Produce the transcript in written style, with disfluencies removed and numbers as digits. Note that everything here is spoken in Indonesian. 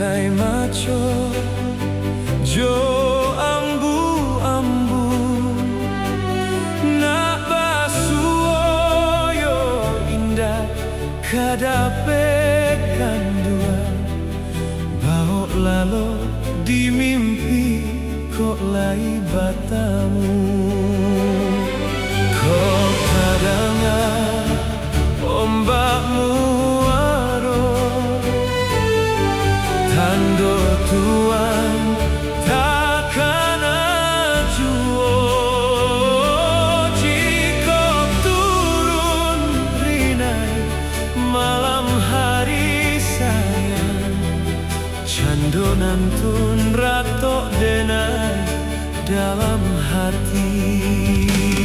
Renai maco jo ambu-ambu nak basuoyo indah kadapekan dua bau lalo di mimpi kok lai batamu kok kadangan ombakmu tando tuan takkan acuo jika turun rinai malam hari sayang candonan tun ratok denai dalam hati.